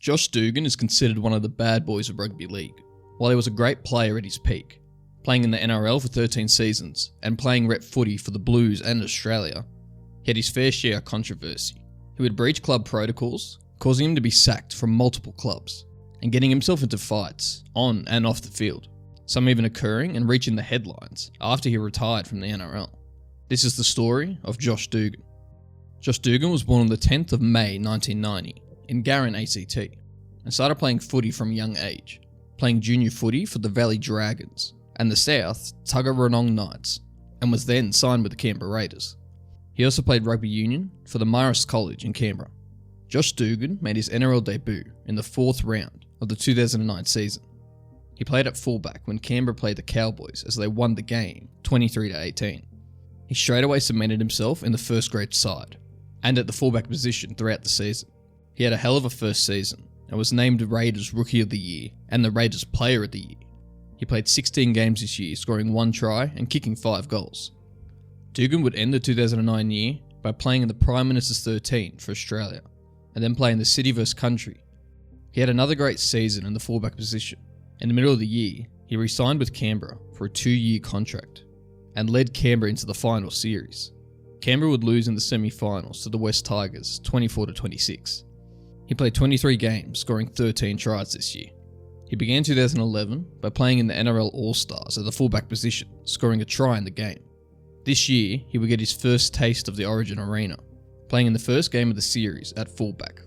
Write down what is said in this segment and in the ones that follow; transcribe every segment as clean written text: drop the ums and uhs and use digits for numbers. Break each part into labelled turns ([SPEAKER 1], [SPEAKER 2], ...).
[SPEAKER 1] Josh Dugan is considered one of the bad boys of rugby league. While he was a great player at his peak, playing in the NRL for 13 seasons and playing rep footy for the Blues and Australia, he had his fair share of controversy. He would breach club protocols, causing him to be sacked from multiple clubs, and getting himself into fights on and off the field, some even occurring and reaching the headlines after he retired from the NRL. This is the story of Josh Dugan. Josh Dugan was born on the 10th of May 1990 in Garran, ACT, and started playing footy from a young age, playing junior footy for the Valley Dragons and the South Tuggeranong Knights, and was then signed with the Canberra Raiders. He also played rugby union for the Marist College in Canberra. Josh Dugan made his NRL debut in the 4th round of the 2009 season. He played at fullback when Canberra played the Cowboys as they won the game 23-18. He straight away cemented himself in the first grade side and at the fullback position throughout the season. He had a hell of a first season and was named Raiders Rookie of the Year and the Raiders Player of the Year. He played 16 games this year, scoring 1 try and kicking 5 goals. Dugan would end the 2009 year by playing in the Prime Minister's 13 for Australia, and then play in the City vs Country. He had another great season in the fullback position. In the middle of the year, he re-signed with Canberra for a 2-year contract, and led Canberra into the final series. Canberra would lose in the semi-finals to the West Tigers 24-26. He played 23 games, scoring 13 tries this year. He began 2011 by playing in the NRL All-Stars at the fullback position, scoring a try in the game. This year, he would get his first taste of the Origin Arena, playing in the first game of the series at fullback.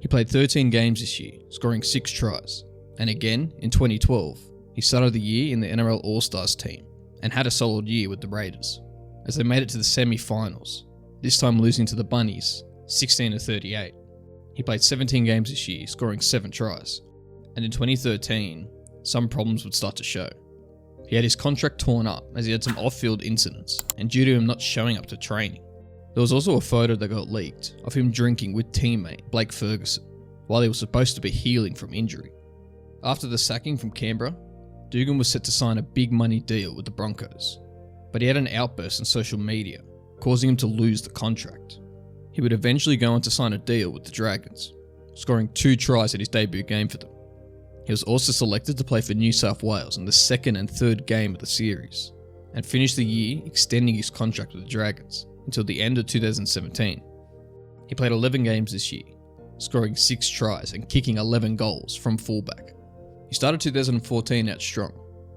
[SPEAKER 1] He played 13 games this year, scoring 6 tries, and again in 2012, he started the year in the NRL All-Stars team and had a solid year with the Raiders, as they made it to the semi-finals, this time losing to the Bunnies 16-38. He played 17 games this year, scoring 7 tries, and in 2013, some problems would start to show. He had his contract torn up as he had some off-field incidents, and due to him not showing up to training. There was also a photo that got leaked of him drinking with teammate Blake Ferguson, while he was supposed to be healing from injury. After the sacking from Canberra, Dugan was set to sign a big money deal with the Broncos, but he had an outburst on social media, causing him to lose the contract. He would eventually go on to sign a deal with the Dragons, scoring 2 tries at his debut game for them. He was also selected to play for New South Wales in the 2nd and 3rd game of the series, and finished the year extending his contract with the Dragons until the end of 2017. He played 11 games this year, scoring 6 tries and kicking 11 goals from fullback. He started 2014 out strong,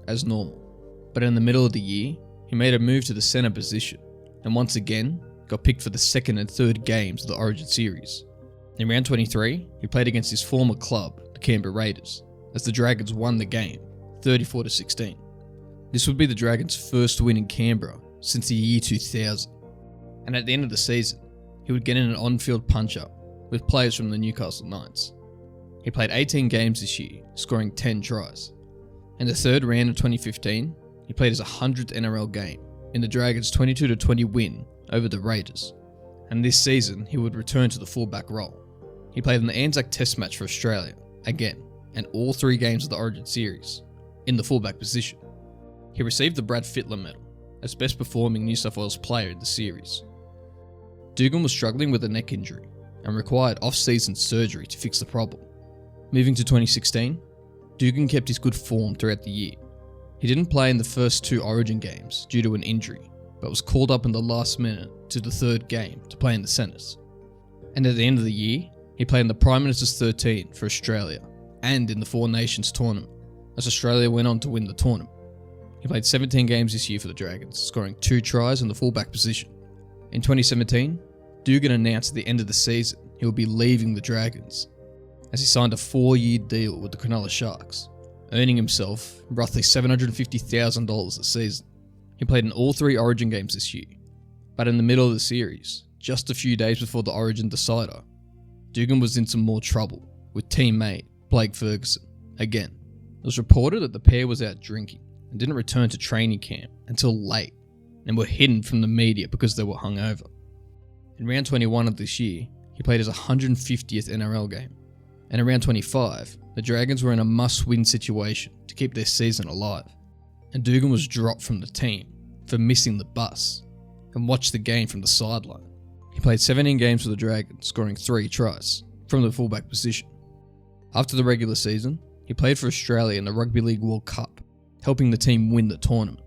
[SPEAKER 1] as normal, but in the middle of the year, he made a move to the centre position, and once again, got picked for the 2nd and 3rd games of the Origin series. In round 23, he played against his former club, the Canberra Raiders, as the Dragons won the game, 34-16. This would be the Dragons' first win in Canberra since the year 2000, and at the end of the season, he would get in an on-field punch-up with players from the Newcastle Knights. He played 18 games this year, scoring 10 tries. In the 3rd round of 2015, he played his 100th NRL game in the Dragons' 22-20 win over the Raiders, and this season he would return to the fullback role. He played in the Anzac Test match for Australia, again, and all 3 games of the Origin series, in the fullback position. He received the Brad Fittler medal as best performing New South Wales player in the series. Dugan was struggling with a neck injury and required off-season surgery to fix the problem. Moving to 2016, Dugan kept his good form throughout the year. He didn't play in the first 2 Origin games due to an injury, but was called up in the last minute to the 3rd game to play in the centres. And at the end of the year, he played in the Prime Minister's 13 for Australia and in the 4 Nations tournament, as Australia went on to win the tournament. He played 17 games this year for the Dragons, scoring 2 tries in the fullback position. In 2017, Dugan announced at the end of the season he would be leaving the Dragons, as he signed a 4-year deal with the Cronulla Sharks, earning himself roughly $750,000 a season. He played in all 3 Origin games this year, but in the middle of the series, just a few days before the Origin decider, Dugan was in some more trouble with teammate Blake Ferguson. Again, it was reported that the pair was out drinking and didn't return to training camp until late, and were hidden from the media because they were hungover. In round 21 of this year, he played his 150th NRL game, and in round 25, the Dragons were in a must-win situation to keep their season alive, and Dugan was dropped from the team for missing the bus and watched the game from the sideline. He played 17 games for the Dragons, scoring 3 tries from the fullback position. After the regular season, he played for Australia in the Rugby League World Cup, helping the team win the tournament.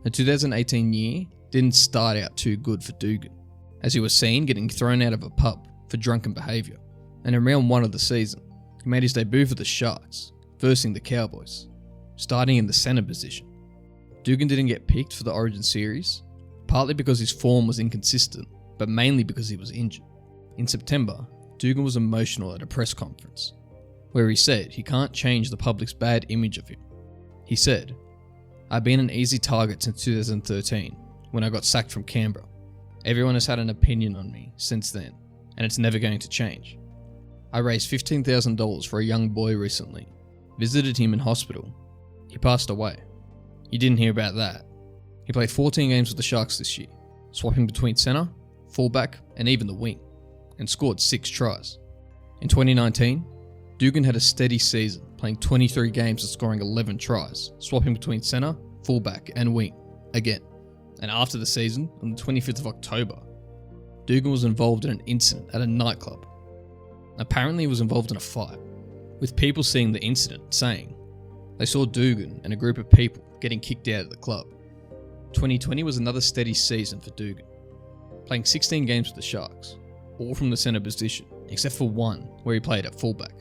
[SPEAKER 1] The 2018 year didn't start out too good for Dugan, as he was seen getting thrown out of a pub for drunken behaviour. And in round 1 of the season, he made his debut for the Sharks, versing the Cowboys, starting in the centre position. Dugan didn't get picked for the Origin series, partly because his form was inconsistent, but mainly because he was injured. In September, Dugan was emotional at a press conference, where he said he can't change the public's bad image of him. He said, "I've been an easy target since 2013, when I got sacked from Canberra. Everyone has had an opinion on me since then, and it's never going to change. I raised $15,000 for a young boy recently, visited him in hospital. He passed away. You didn't hear about that. He played 14 games with the Sharks this year, swapping between centre, fullback, and even the wing, and scored 6 tries. In 2019, Dugan had a steady season, playing 23 games and scoring 11 tries, swapping between centre, fullback, and wing, again. And after the season, on the 25th of October, Dugan was involved in an incident at a nightclub. Apparently he was involved in a fight, with people seeing the incident saying they saw Dugan and a group of people getting kicked out of the club. 2020 was another steady season for Dugan, playing 16 games with the Sharks, all from the centre position, except for one where he played at fullback.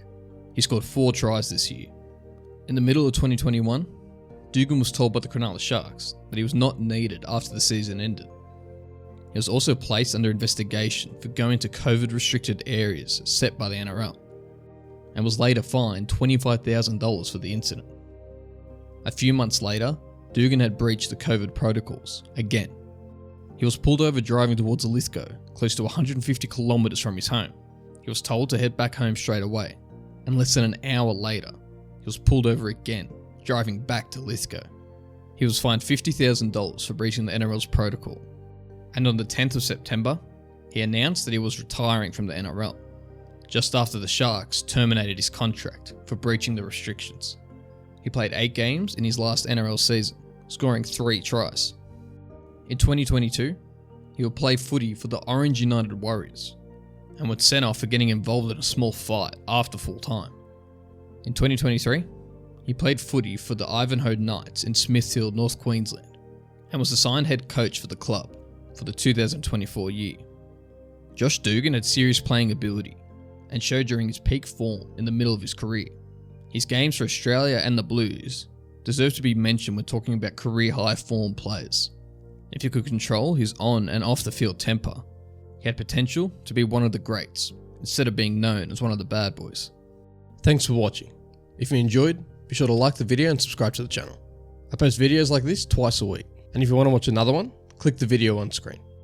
[SPEAKER 1] He scored 4 tries this year. In the middle of 2021, Dugan was told by the Cronulla Sharks that he was not needed after the season ended. He was also placed under investigation for going to COVID-restricted areas set by the NRL, and was later fined $25,000 for the incident. A few months later, Dugan had breached the COVID protocols again. He was pulled over driving towards Lithgow, close to 150 kilometres from his home. He was told to head back home straight away, and less than an hour later, he was pulled over again, driving back to Lithgow. He was fined $50,000 for breaching the NRL's protocol, and on the 10th of September, he announced that he was retiring from the NRL, just after the Sharks terminated his contract for breaching the restrictions. He played 8 games in his last NRL season, scoring 3 tries. In 2022, he would play footy for the Orange United Warriors, and was sent off for getting involved in a small fight after full time. In 2023, he played footy for the Ivanhoe Knights in Smithfield, North Queensland, and was assigned head coach for the club for the 2024 year. Josh Dugan had serious playing ability, and showed during his peak form in the middle of his career. His games for Australia and the Blues deserve to be mentioned when talking about career high form players. If he could control his on and off the field temper, he had potential to be one of the greats, instead of being known as one of the bad boys.
[SPEAKER 2] Thanks for watching. If you enjoyed, be sure to like the video and subscribe to the channel. I post videos like this twice a week, and if you want to watch another one, click the video on screen.